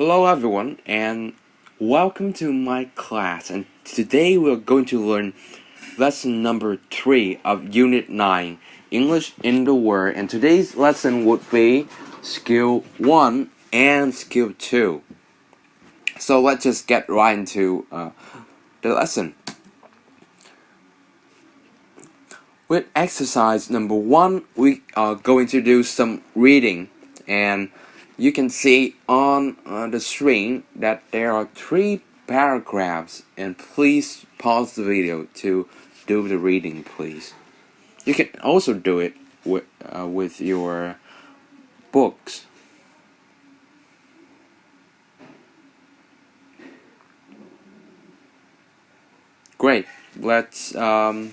Hello everyone and welcome to my class, and today we're going to learn lesson number 3 of unit 9, English in the Word, and today's lesson would be skill 1 and skill 2. So let's just get right into the lesson. With exercise number 1, we are going to do some reading, and you can see on the screen that there are 3 paragraphs, and please pause the video to do the reading, please. You can also do it with your books. Great. Let's go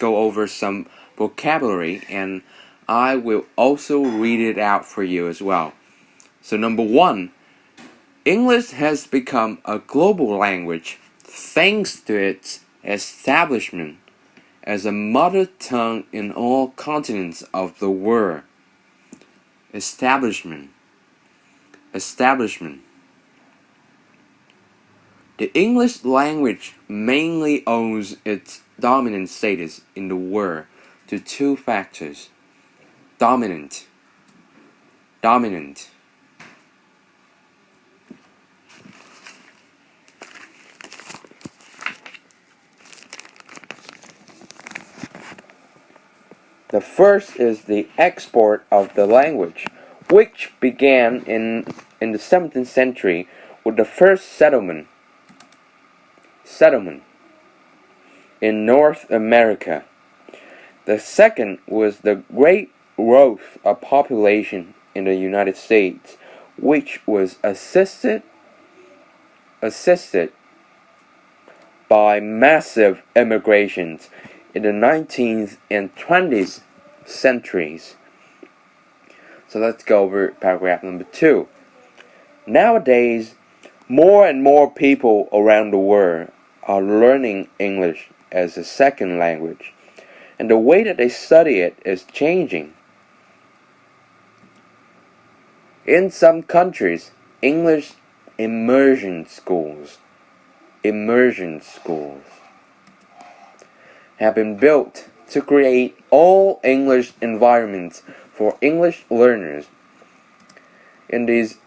over some vocabulary, and I will also read it out for you as well. So number 1, English has become a global language thanks to its establishment as a mother tongue in all continents of the world. Establishment. The English language mainly owes its dominant status in the world to 2 factors. Dominant. The first is the export of the language, which began in the 17th century with the first settlement in North America. The second was the great growth of population in the United States, which was assisted by massive immigrations in the 19th and 20th centuries. So let's go over paragraph number 2. Nowadays, more and more people around the world are learning English as a second language, and the way that they study it is changing. In some countries, English immersion schools have been built to create all English environments for English learners. In these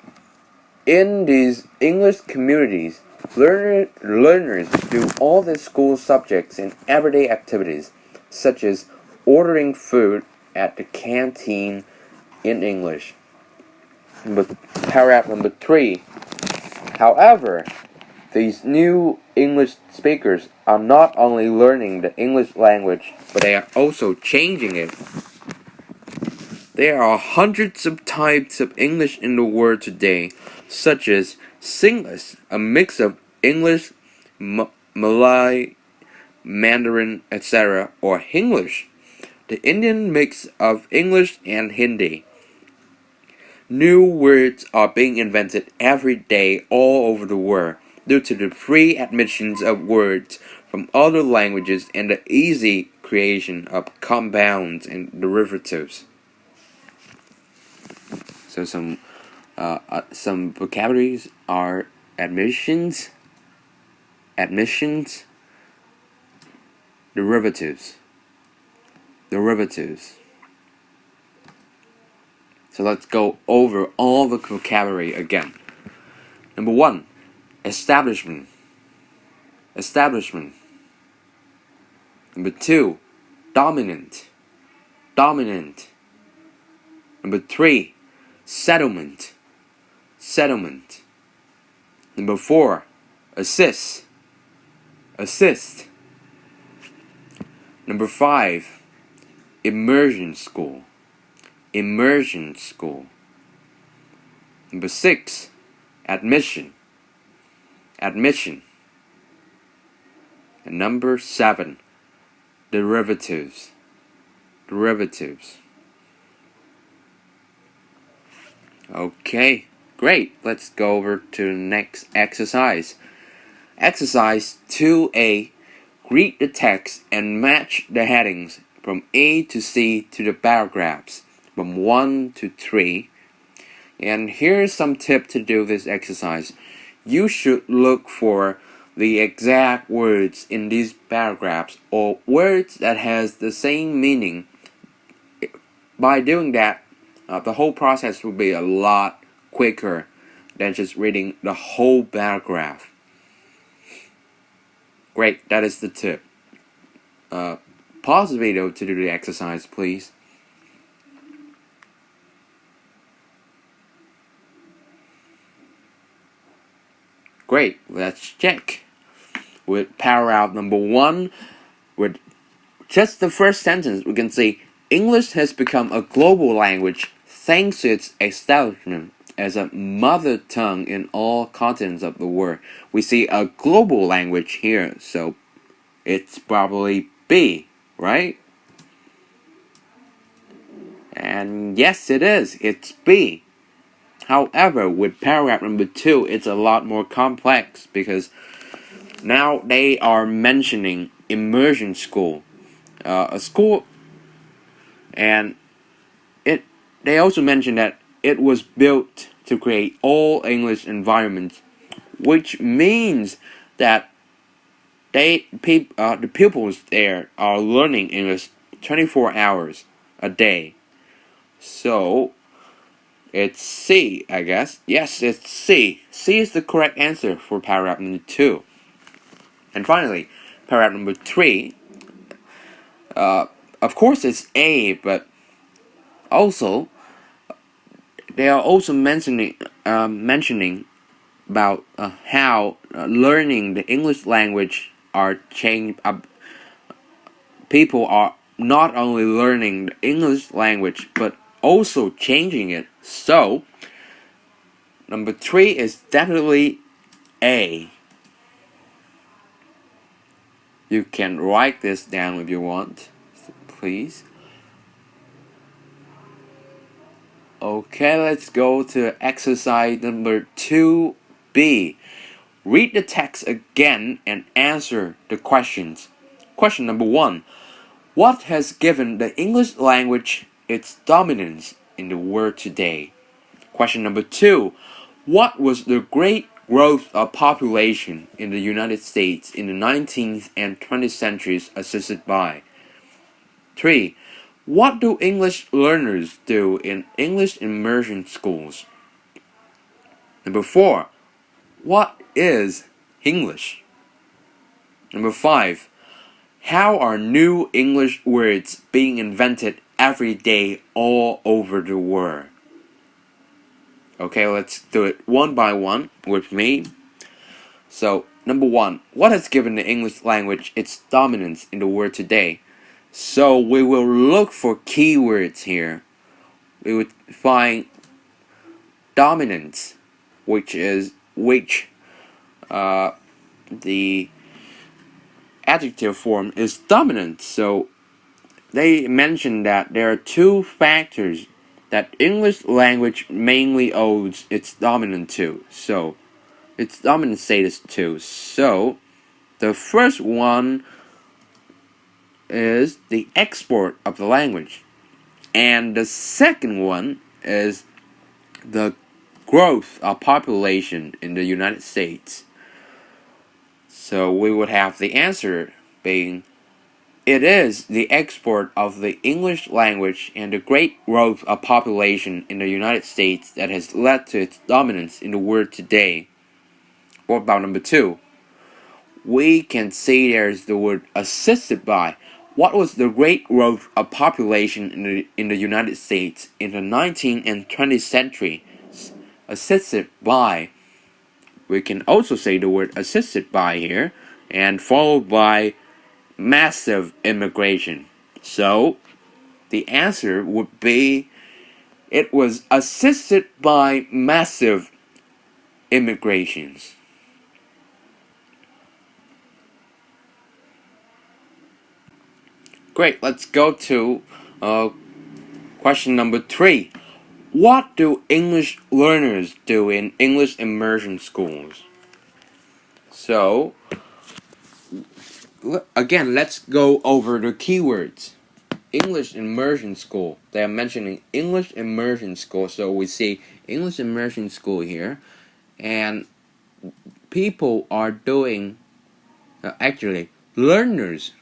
English communities, learners do all the school subjects and everyday activities, such as ordering food at the canteen in English. Paragraph number 3. However, these new English speakers are not only learning the English language, but they are also changing it. There are hundreds of types of English in the world today, such as Singlish, a mix of English, Malay, Mandarin, etc., or Hinglish, the Indian mix of English and Hindi. New words are being invented every day all over the world due to the free admissions of words from other languages and the easy creation of compounds and derivatives. So some vocabularies are admissions, derivatives. So let's go over all the vocabulary again. Number 1, establishment. Number 2, dominant. Number 3, settlement. Number 4, assist. Number 5, immersion school. Number 6, admission. And number 7, derivatives. Okay, great. Let's go over to the next exercise. Exercise 2A. Read the text and match the headings from A to C to the paragraphs from 1 to 3. And here's some tip to do this exercise. You should look for the exact words in these paragraphs or words that has the same meaning. By doing that, the whole process will be a lot quicker than just reading the whole paragraph. Great, that is the tip. Pause the video to do the exercise, please. Great, let's check. With paragraph number 1, with just the first sentence, we can see English has become a global language thanks to its establishment as a mother tongue in all continents of the world. We see a global language here, so it's probably B, right? And yes, it is. It's B. However, with paragraph number 2, it's a lot more complex because now they are mentioning immersion school, a school, and they also mention that it was built to create all English environments, which means that the pupils there are learning English 24 hours a day. So it's C, I guess. Yes, it's C. C is the correct answer for paragraph number 2. And finally, paragraph number 3. Of course, it's A, but also they are also mentioning about how learning the English language are changed. People are not only learning the English language but also changing it. So number 3 is definitely A. You can write this down if you want, please. Okay, let's go to exercise number 2B. Read the text again and answer the questions. Question number 1. What has given the English language its dominance in the world today? Question number 2. What was the great growth of population in the United States in the 19th and 20th centuries assisted by? 3. What do English learners do in English immersion schools? Number 4. What is English? Number 5. How are new English words being invented every day all over the world? Okay, let's do it one by one with me. So, number 1. What has given the English language its dominance in the world today? So we will look for keywords here. We would find dominance, which the adjective form is dominant. So they mention that there are 2 factors that English language mainly owes its dominance to. So its dominant status to. So the first one is the export of the language, and the second one is the growth of population in the United States. So we would have the answer being it is the export of the English language and the great growth of population in the United States that has led to its dominance in the world today. What about number 2? We can see there's the word assisted by. What was the great growth of population in the United States in the 19th and 20th century? Assisted by. We can also say the word assisted by here, and followed by massive immigration. So, the answer would be it was assisted by massive immigrations. Great, let's go to question number 3. What do English learners do in English immersion schools? So, again, let's go over the keywords. English immersion school. They are mentioning English immersion school. So we see English immersion school here. And people are doing, actually, learners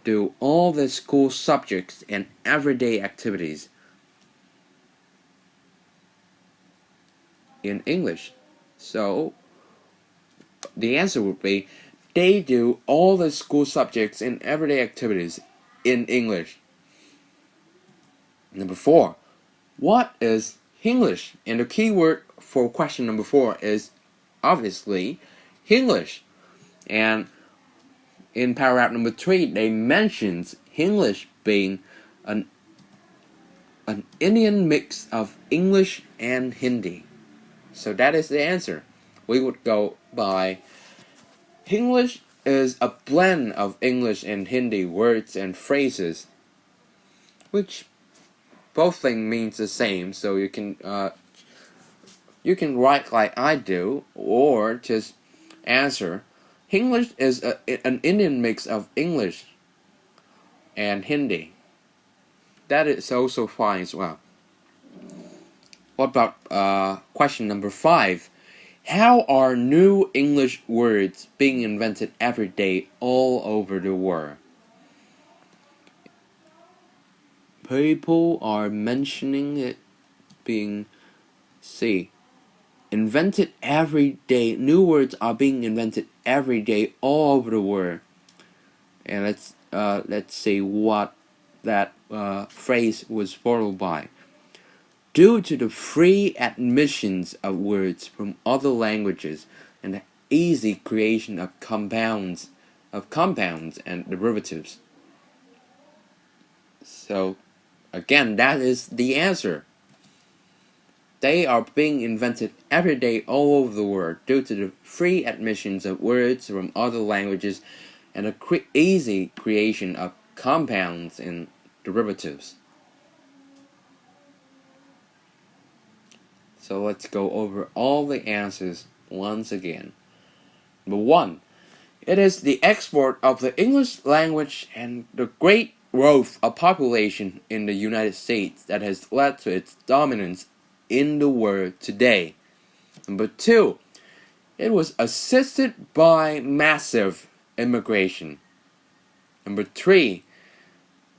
do all the school subjects and everyday activities in English. So the answer would be they do all the school subjects and everyday activities in English. Number 4. What is English? And the key word for question number 4 is obviously English. And in paragraph number 3, they mentions English being an Indian mix of English and Hindi. So that is the answer. We would go by English is a blend of English and Hindi words and phrases, which both things means the same. So you can write like I do, or just answer. English is an Indian mix of English and Hindi. That is also fine as well. What about question number 5? How are new English words being invented every day all over the world? People are mentioning it being, invented every day. New words are being invented every day all over the world. And let's see what that phrase was followed by. Due to the free admissions of words from other languages and the easy creation of compounds and derivatives. So, again, that is the answer. They are being invented every day all over the world due to the free admissions of words from other languages and the easy creation of compounds and derivatives. So let's go over all the answers once again. Number 1, it is the export of the English language and the great growth of population in the United States that has led to its dominance in the world today. Number 2, it was assisted by massive immigration. Number 3,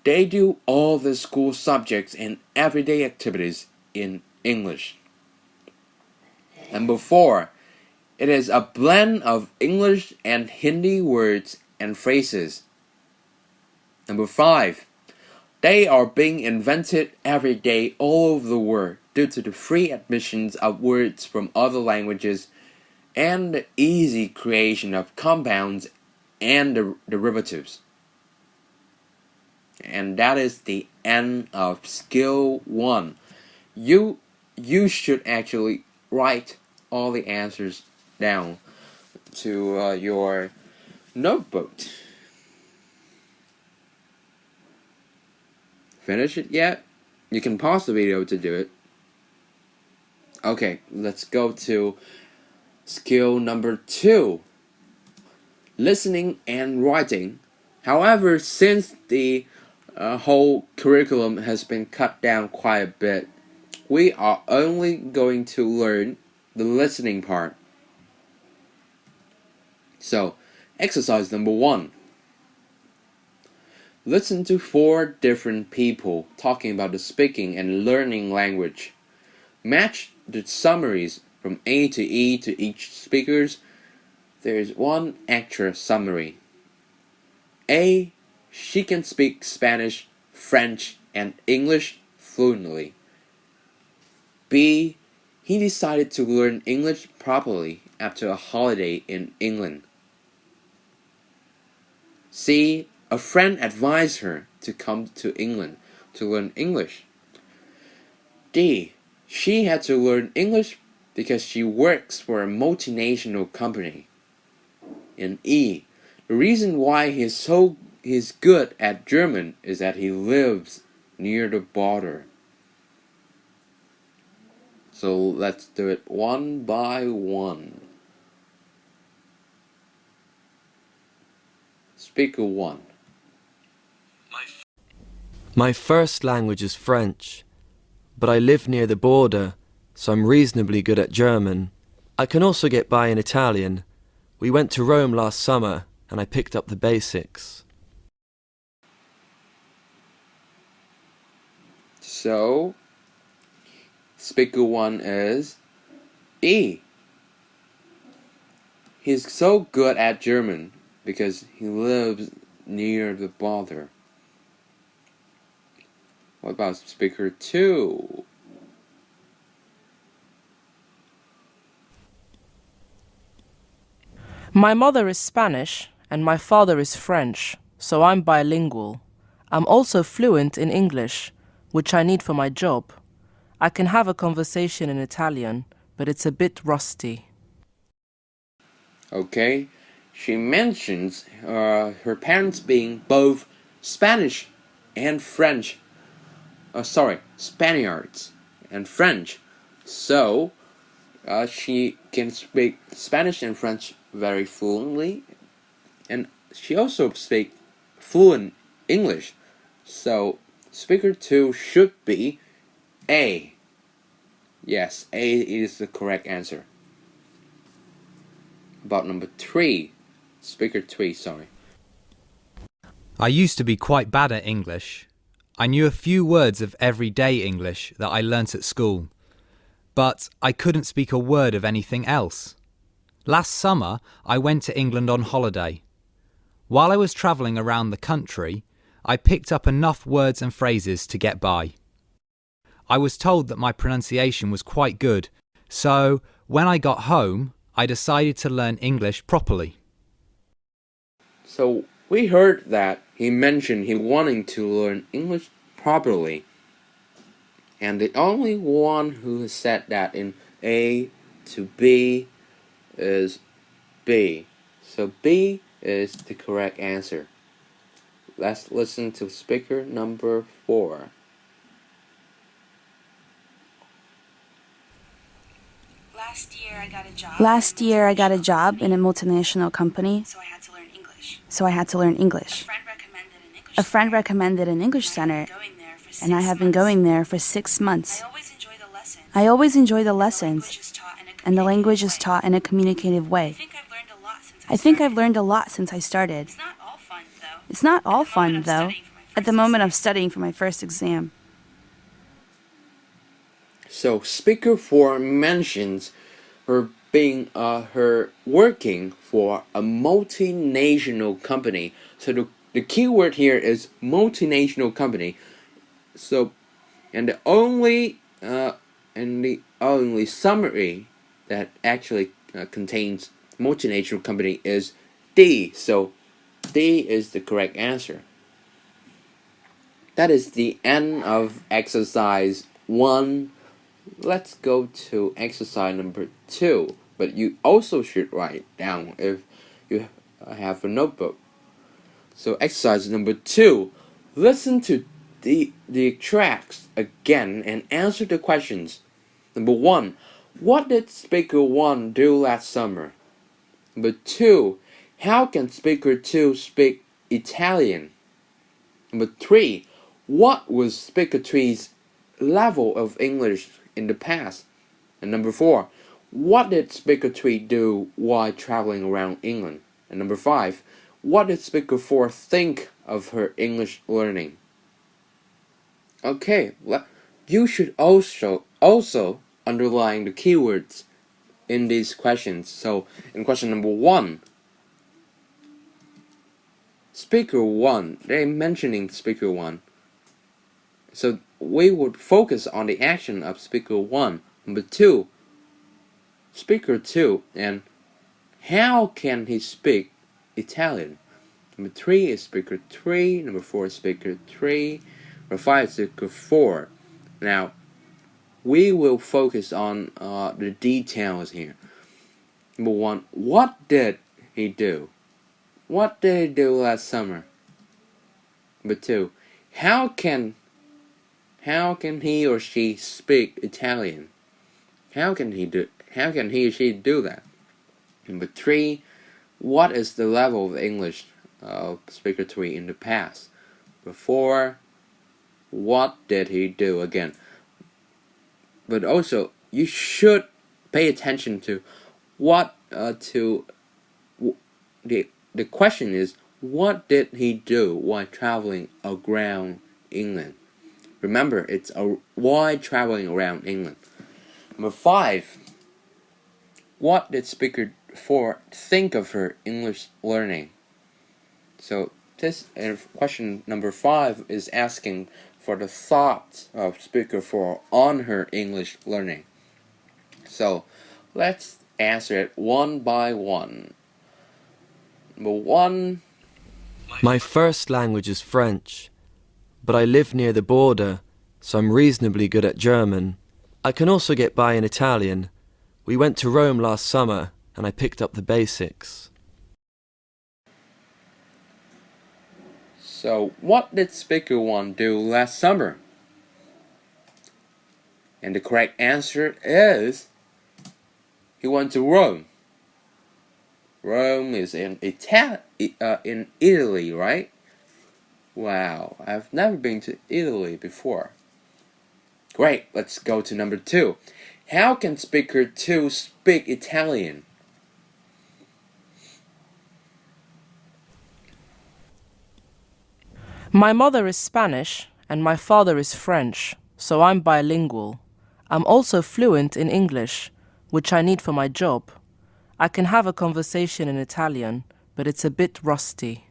they do all the school subjects and everyday activities in English. Number 4, it is a blend of English and Hindi words and phrases. Number 5, they are being invented every day all over the world due to the free admissions of words from other languages and the easy creation of compounds and derivatives. And that is the end of skill 1. You should actually write all the answers down to your notebook. Finish it yet? You can pause the video to do it. Okay, let's go to skill number 2. Listening and writing. However, since the whole curriculum has been cut down quite a bit, we are only going to learn the listening part. So, exercise number 1. Listen to 4 different people talking about the speaking and learning language. Match the summaries from A to E to each speakers. There is one extra summary. A. She can speak Spanish, French, and English fluently. B. He decided to learn English properly after a holiday in England. C. A friend advised her to come to England to learn English. D. She had to learn English because she works for a multinational company. And E. The reason why he's good at German is that he lives near the border. So let's do it one by one. Speaker 1. My first language is French, but I live near the border, so I'm reasonably good at German. I can also get by in Italian. We went to Rome last summer, and I picked up the basics. So, speaker 1 is E. He's so good at German because he lives near the border. What about speaker 2? My mother is Spanish and my father is French, so I'm bilingual. I'm also fluent in English, which I need for my job. I can have a conversation in Italian, but it's a bit rusty. Okay, she mentions her parents being both Spanish and French. Spaniards and French. So, she can speak Spanish and French very fluently, and she also speaks fluent English. So, speaker 2 should be A. Yes, A is the correct answer. About number 3. Speaker 3, sorry. I used to be quite bad at English. I knew a few words of everyday English that I learnt at school, but I couldn't speak a word of anything else. Last summer, I went to England on holiday. While I was travelling around the country, I picked up enough words and phrases to get by. I was told that my pronunciation was quite good, so when I got home, I decided to learn English properly. So, we heard that he mentioned he wanting to learn English properly. And the only one who has said that in A to B is B. So B is the correct answer. Let's listen to speaker number 4. Last year I got a job in a multinational company, so I had to learn English. A friend recommended an English center, and I have been going there for 6 months. I always enjoy the lessons, and the language is taught in a communicative way. I think I've learned a lot since I started. It's not all fun, though. At the moment I'm studying for my first exam. So speaker 4 mentions her working for a multinational company. So the key word here is multinational company. So and the only summary that actually contains multinational company is D. So D is the correct answer. That is the end of exercise 1. Let's go to exercise number 2. But you also should write down if you have a notebook. So exercise number 2. Listen to the tracks again and answer the questions. Number 1. What did speaker 1 do last summer? Number 2. How can speaker 2 speak Italian? Number 3. What was speaker 3's level of English in the past? And number 4. What did speaker 3 do while traveling around England? And number 5. What did speaker 4 think of her English learning? Okay, you should also underline the keywords in these questions. So in question number 1, speaker 1, they're mentioning speaker 1. So we would focus on the action of speaker 1. Number 2, speaker 2, and how can he speak Italian? Number 3 is speaker 3. Number 4 is speaker 3. Number 5 is speaker 4. Now, we will focus on the details here. Number 1, what did he do? What did he do last summer? Number 2, how can he or she speak Italian? How can he or she do that? Number 3, what is the level of English of speaker 3 in the past? Number 4, what did he do again. But also, you should pay attention to the question is, what did he do while traveling around England? Remember, it's why traveling around England. Number 5. What did speaker 4 think of her English learning? So this question number 5 is asking for the thoughts of speaker 4 on her English learning. So let's answer it one by one. Number 1. My first language is French, but I live near the border, so I'm reasonably good at German. I can also get by in Italian. We went to Rome last summer, and I picked up the basics. So what did speaker 1 do last summer? And the correct answer is he went to Rome. Rome is in Italy, right? Wow, I've never been to Italy before. Great, let's go to number 2. How can speaker 2 speak Italian? My mother is Spanish and my father is French, so I'm bilingual. I'm also fluent in English, which I need for my job. I can have a conversation in Italian, but it's a bit rusty.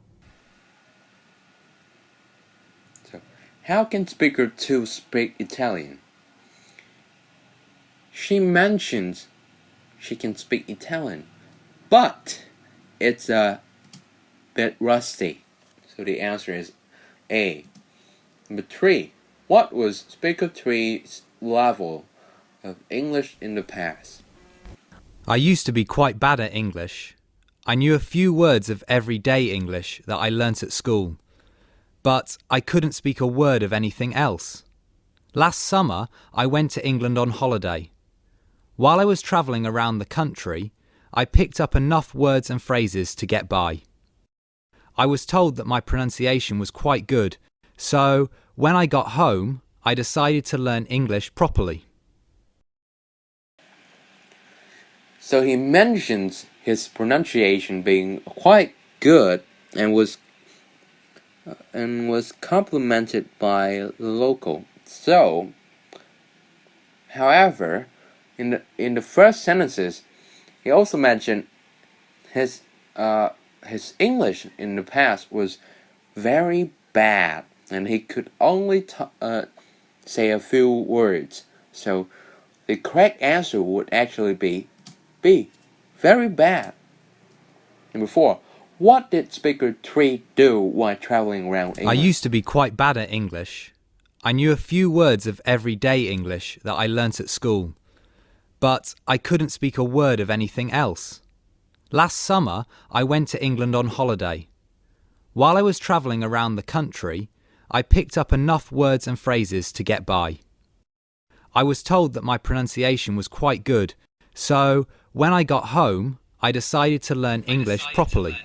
So, how can speaker 2 speak Italian? She mentions she can speak Italian, but it's a bit rusty. So the answer is A. Number 3. What was speaker 3's level of English in the past? I used to be quite bad at English. I knew a few words of everyday English that I learnt at school, but I couldn't speak a word of anything else. Last summer, I went to England on holiday. While I was travelling around the country, I picked up enough words and phrases to get by. I was told that my pronunciation was quite good, so when I got home, I decided to learn English properly. So he mentions his pronunciation being quite good and was complimented by the local. So, however, in the first sentences, he also mentioned his English in the past was very bad, and he could only say a few words. So the correct answer would actually be B, very bad. Number 4. What did speaker 3 do while traveling around England? I used to be quite bad at English. I knew a few words of everyday English that I learnt at school, but I couldn't speak a word of anything else. Last summer, I went to England on holiday. While I was travelling around the country, I picked up enough words and phrases to get by. I was told that my pronunciation was quite good, so when I got home, I decided to learn English properly.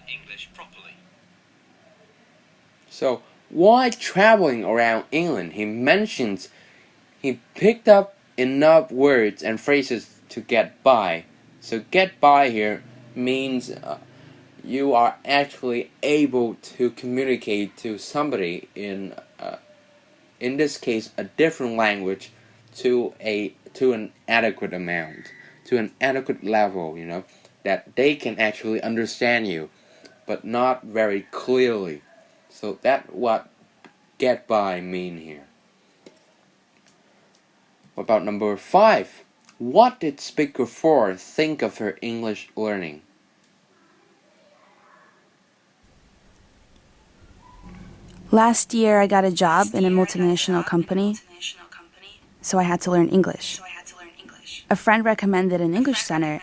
So, while traveling around England, he mentions he picked up enough words and phrases to get by. So, get by here means you are actually able to communicate to somebody in this case, a different language to an adequate amount, to an adequate level, that they can actually understand you, but not very clearly. So that's what get by mean here. What about number 5? What did speaker 4 think of her English learning? Last year I got a job in a multinational company, so I had to learn English. A friend recommended an English center,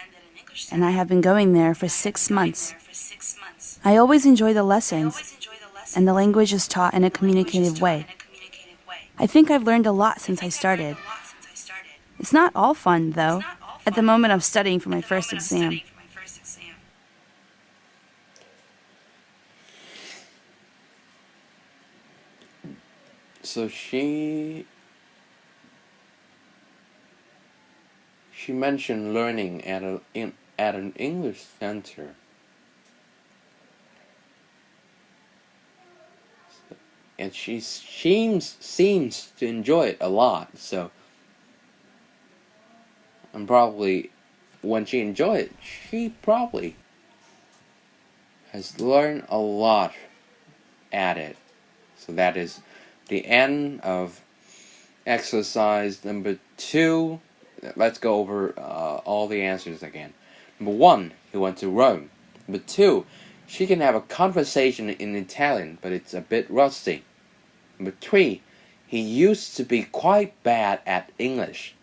and I have been going there for 6 months. I always enjoy the lessons, and the language is taught in a communicative way. I think I've learned a lot since I started. It's not all fun, though. At the moment I'm studying for my first exam. So she mentioned learning at an English center. And she seems to enjoy it a lot. So, and probably when she enjoyed it, she probably has learned a lot at it. So that is the end of exercise number 2. Let's go over all the answers again. Number 1, he went to Rome. Number 2, she can have a conversation in Italian, but it's a bit rusty. Number 3, he used to be quite bad at English.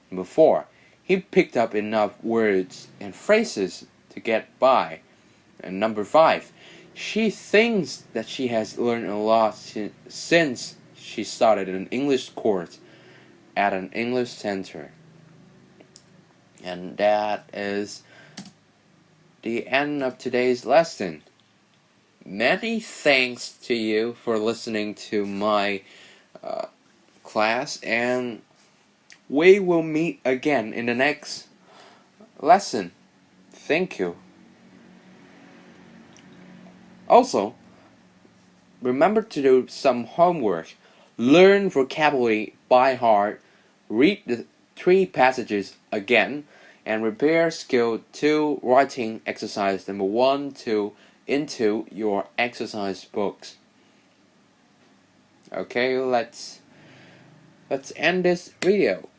Number 4, he picked up enough words and phrases to get by. And number 5, she thinks that she has learned a lot since she started an English course at an English center. And that is the end of today's lesson. Many thanks to you for listening to my class, and we will meet again in the next lesson. Thank you. Also, remember to do some homework. Learn vocabulary by heart. Read the 3 passages again. And repair skill 2 writing exercise number 1, 2 into your exercise books. Okay, let's end this video.